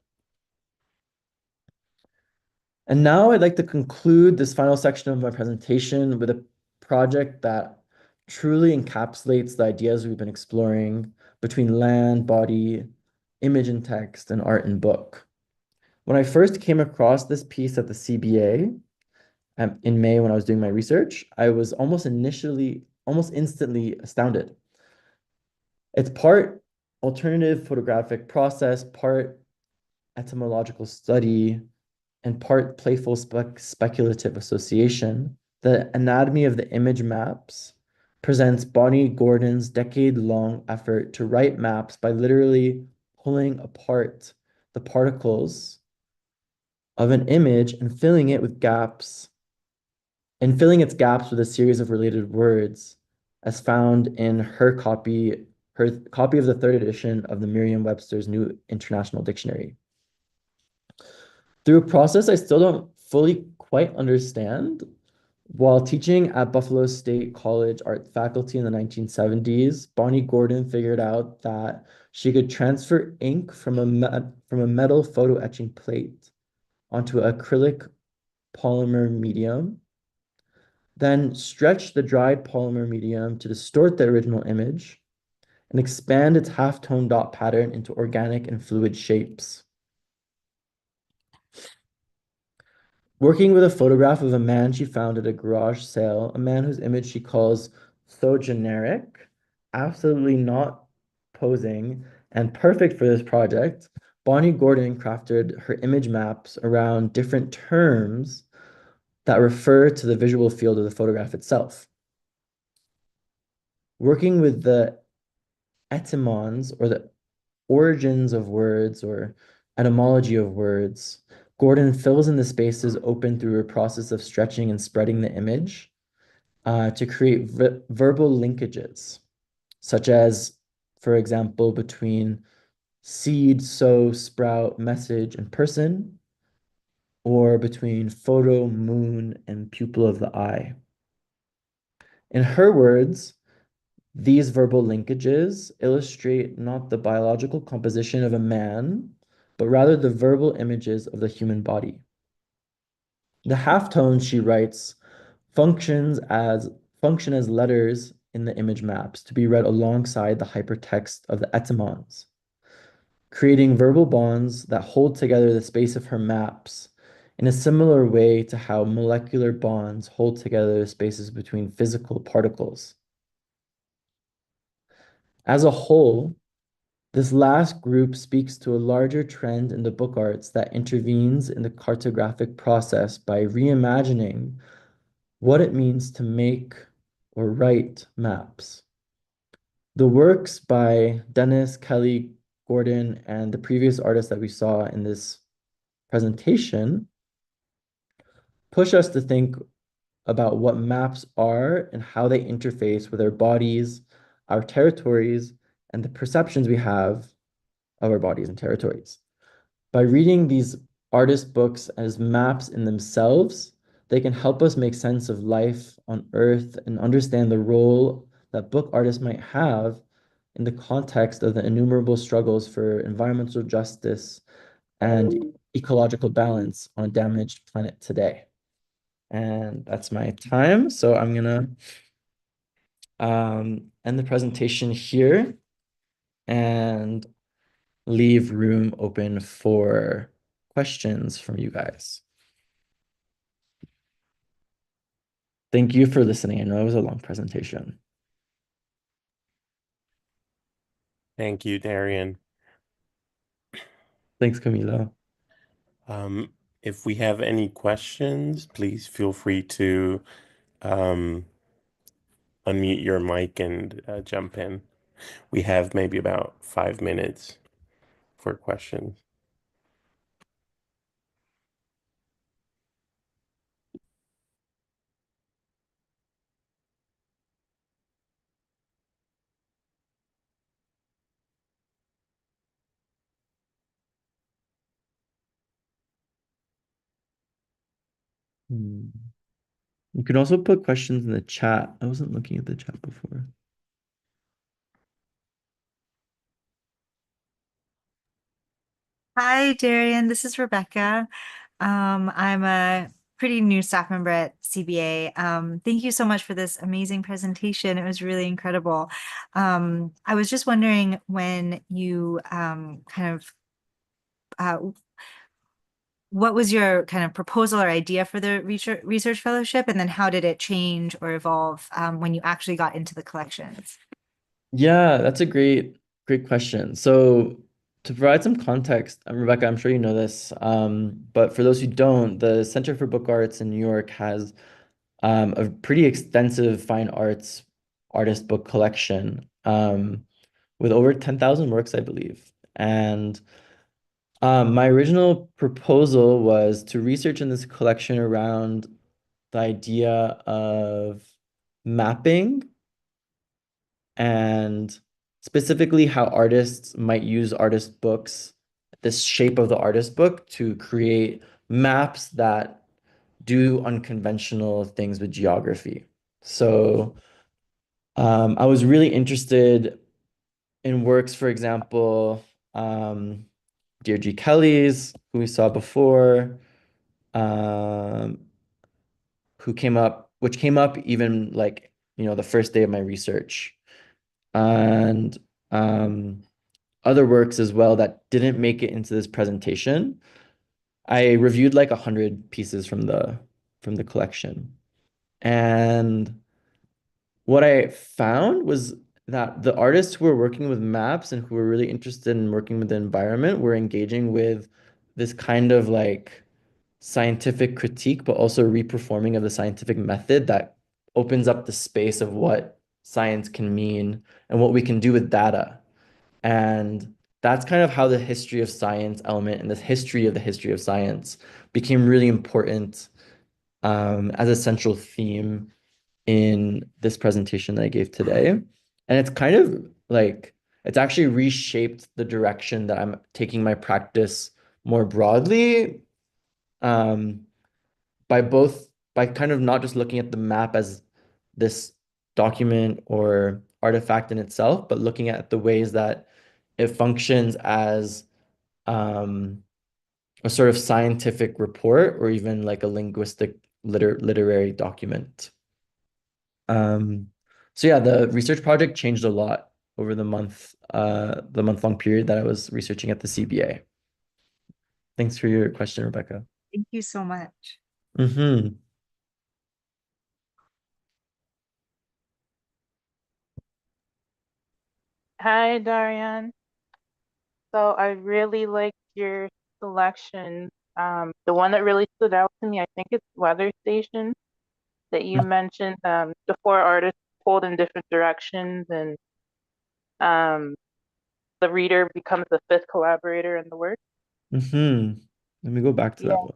And now I'd like to conclude this final section of my presentation with a project that truly encapsulates the ideas we've been exploring between land, body, image and text, and art and book. When I first came across this piece at the CBA in May when I was doing my research, I was almost instantly astounded. It's part alternative photographic process, part etymological study, and part playful speculative association. The anatomy of the image maps presents Bonnie Gordon's decade-long effort to write maps by literally pulling apart the particles of an image and filling its gaps with a series of related words, as found in her copy of the third edition of the Merriam-Webster's New International Dictionary. Through a process I still don't fully quite understand, while teaching at Buffalo State College art faculty in the 1970s, Bonnie Gordon figured out that she could transfer ink from a metal photo etching plate onto an acrylic polymer medium, then stretch the dried polymer medium to distort the original image and expand its halftone dot pattern into organic and fluid shapes. Working with a photograph of a man she found at a garage sale, a man whose image she calls so generic, absolutely not posing, and perfect for this project, Bonnie Gordon crafted her image maps around different terms that refer to the visual field of the photograph itself. Working with the etymons, or the origins of words, or etymology of words, Gordon fills in the spaces open through a process of stretching and spreading the image to create verbal linkages, such as, for example, between seed, sow, sprout, message, and person, or between photo, moon, and pupil of the eye. In her words, these verbal linkages illustrate not the biological composition of a man, but rather the verbal images of the human body. The halftones, she writes, function as letters in the image maps to be read alongside the hypertext of the etymons, creating verbal bonds that hold together the space of her maps in a similar way to how molecular bonds hold together the spaces between physical particles. As a whole, this last group speaks to a larger trend in the book arts that intervenes in the cartographic process by reimagining what it means to make or write maps. The works by Dennis, Kelly, Gordon, and the previous artists that we saw in this presentation push us to think about what maps are and how they interface with our bodies, our territories, and the perceptions we have of our bodies and territories. By reading these artist books as maps in themselves, they can help us make sense of life on Earth and understand the role that book artists might have in the context of the innumerable struggles for environmental justice and ecological balance on a damaged planet today. And that's my time. So I'm gonna end the presentation here and leave room open for questions from you guys. Thank you for listening. I know it was a long presentation. Thank you, Darian. Thanks, Camilo. Um, if we have any questions, please feel free to um, unmute your mic and jump in. We have maybe about 5 minutes for questions. Hmm. You can also put questions in the chat. I wasn't looking at the chat before. Hi, Darian. This is Rebecca. I'm a pretty new staff member at CBA. Thank you so much for this amazing presentation. It was really incredible. I was just wondering when you uh, what was your kind of proposal or idea for the research fellowship, and then how did it change or evolve when you actually got into the collections? Yeah, that's a great question. So to provide some context, Rebecca, I'm sure you know this, but for those who don't, the Center for Book Arts in New York has a pretty extensive fine arts artist book collection with over 10,000 works, I believe. And my original proposal was to research in this collection around the idea of mapping and specifically how artists might use artist books, this shape of the artist book, to create maps that do unconventional things with geography. So I was really interested in works, for example, Deirdre Kelly's, who we saw before, um, which came up even like, the first day of my research, and other works as well that didn't make it into this presentation. I reviewed like 100 pieces from the collection. And what I found was that the artists who were working with maps and who were really interested in working with the environment were engaging with this kind of like scientific critique, but also reperforming of the scientific method that opens up the space of what science can mean and what we can do with data. And that's kind of how the history of science element and the history of science became really important as a central theme in this presentation that I gave today. And it's kind of like, it's actually reshaped the direction that I'm taking my practice more broadly, um, by kind of not just looking at the map as this document or artifact in itself, but looking at the ways that it functions as um, a sort of scientific report or even like a linguistic literary document. Um, so yeah, the research project changed a lot over the month-long period that I was researching at the CBA. Thanks for your question, Rebecca. Thank you so much. Mm-hmm. Hi, Darian. So I really liked your selection. The one that really stood out to me, I think it's Weather Station that you mentioned. The four artists pulled in different directions, and um, the reader becomes the fifth collaborator in the work. Mm-hmm. Let me go back to that Yeah. one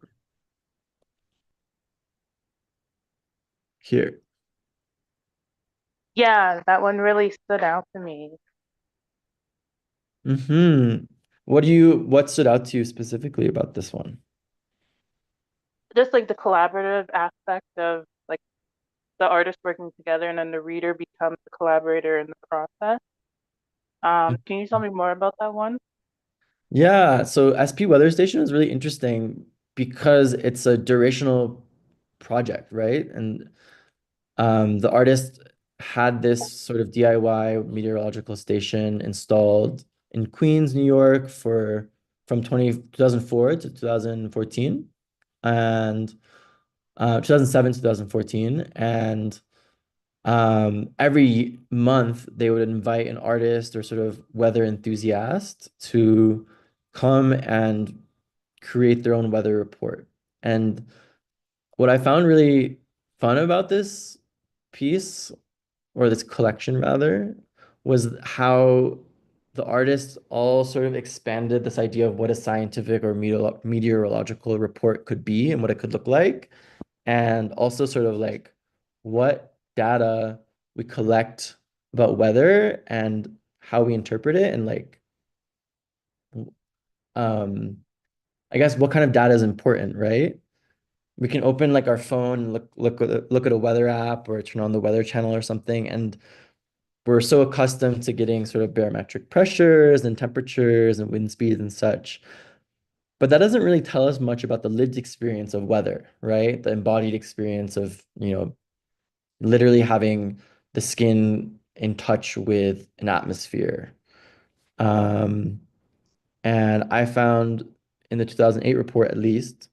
here. Yeah, that one really stood out to me. Mm-hmm. What stood out to you specifically about this one? Just like the collaborative aspect of like the artists working together, and then the reader becomes the collaborator in the process. Can you tell me more about that one? Yeah, so SP Weather Station is really interesting because it's a durational project, right? And the artist had this sort of DIY meteorological station installed in Queens, New York from 2004 to 2014 and 2007 to 2014. And every month they would invite an artist or sort of weather enthusiast to come and create their own weather report. And what I found really fun about this piece, or this collection rather, was how the artists all sort of expanded this idea of what a scientific or meteorological report could be and what it could look like, and also sort of like what data we collect about weather and how we interpret it, and like um I guess what kind of data is important, right? We can open like our phone and look at a weather app or turn on the weather channel or something, and we're so accustomed to getting sort of barometric pressures and temperatures and wind speeds and such. But that doesn't really tell us much about the lived experience of weather, right? The embodied experience of, literally having the skin in touch with an atmosphere. Um, and I found in the 2008 report, at least,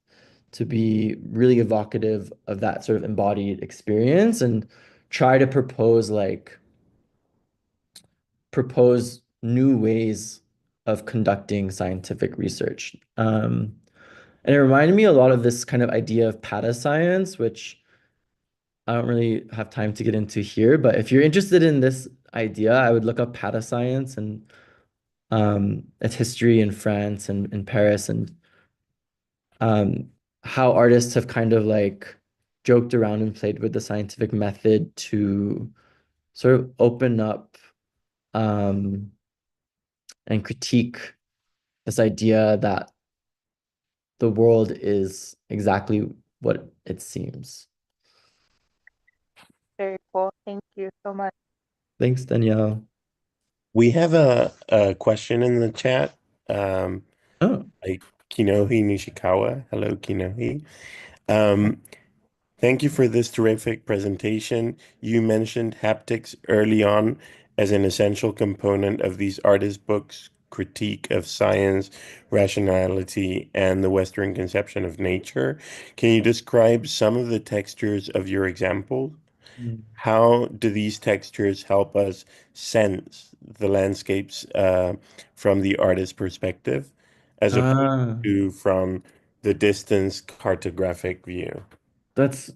to be really evocative of that sort of embodied experience, and try to propose new ways of conducting scientific research. And it reminded me a lot of this kind of idea of science, which I don't really have time to get into here. But if you're interested in this idea, I would look up science and its history in France and in Paris, and um, how artists have kind of like joked around and played with the scientific method to sort of open up um, and critique this idea that the world is exactly what it seems. Very cool. Thank you so much. Thanks, Danielle. We have a question in the chat. Oh, Like Kinohi Nishikawa. Hello, Kinohi. Um, Thank you for this terrific presentation. You mentioned haptics early on as an essential component of these artist books' critique of science, rationality, and the Western conception of nature. Can you describe some of the textures of your example? How do these textures help us sense the landscapes from the artist's perspective, as opposed ah, to from the distance cartographic view? that's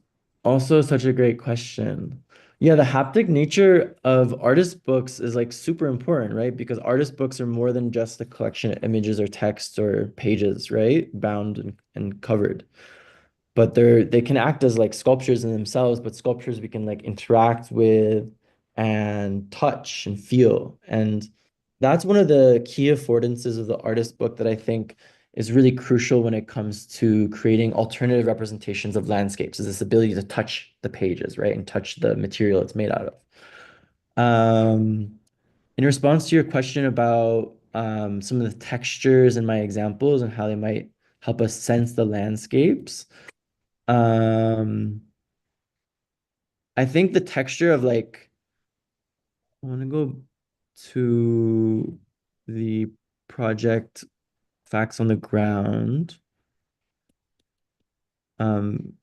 also such a great question. Yeah, the haptic nature of artist books is like super important, right? Because artist books are more than just a collection of images or text or pages, right? Bound and covered. But they can act as like sculptures in themselves, but sculptures we can like interact with and touch and feel. And that's one of the key affordances of the artist book that I think is really crucial when it comes to creating alternative representations of landscapes, is this ability to touch the pages, right? And touch the material it's made out of. In response to your question about some of the textures in my examples and how they might help us sense the landscapes, um, I think the texture of like, I want to go to the project Facts on the Ground. Um,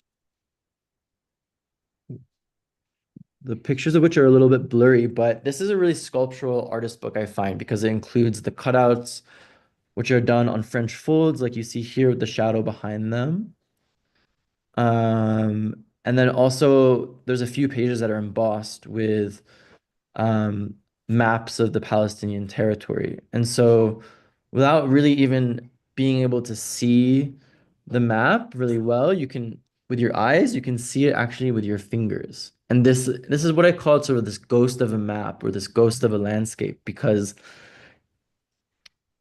the pictures of which are a little bit blurry, but this is a really sculptural artist book, I find, because it includes the cutouts, which are done on French folds, like you see here with the shadow behind them. And then also there's a few pages that are embossed with um, maps of the Palestinian territory. And so without really even being able to see the map really well, you can, with your eyes, you can see it actually with your fingers. And this is what I call sort of this ghost of a map or this ghost of a landscape, because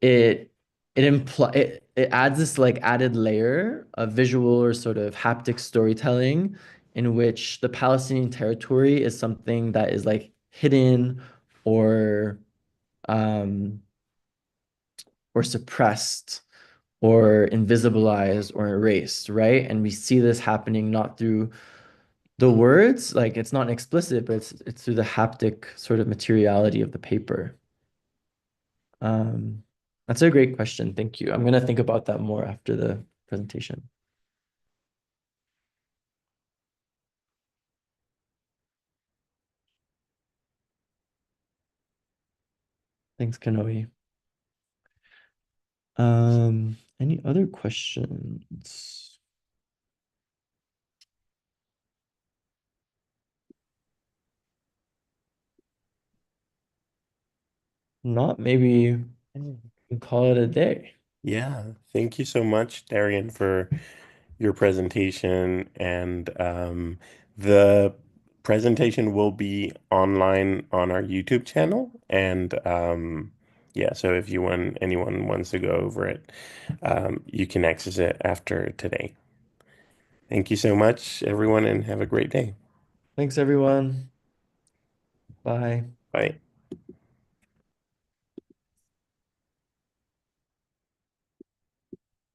it it adds this like added layer of visual or sort of haptic storytelling, in which the Palestinian territory is something that is like hidden or um or suppressed or invisibilized or erased, right? And we see this happening not through the words, like it's not explicit, but it's through the haptic sort of materiality of the paper. Um, that's a great question. Thank you. I'm gonna think about that more after the presentation. Thanks, Kanoe. Any other questions? not, maybe we can call it a day. Yeah, thank you so much, Darian, for your presentation. And the presentation will be online on our YouTube channel. And yeah, so if anyone wants to go over it, you can access it after today. Thank you so much, everyone, and have a great day. Thanks, everyone. Bye. Bye.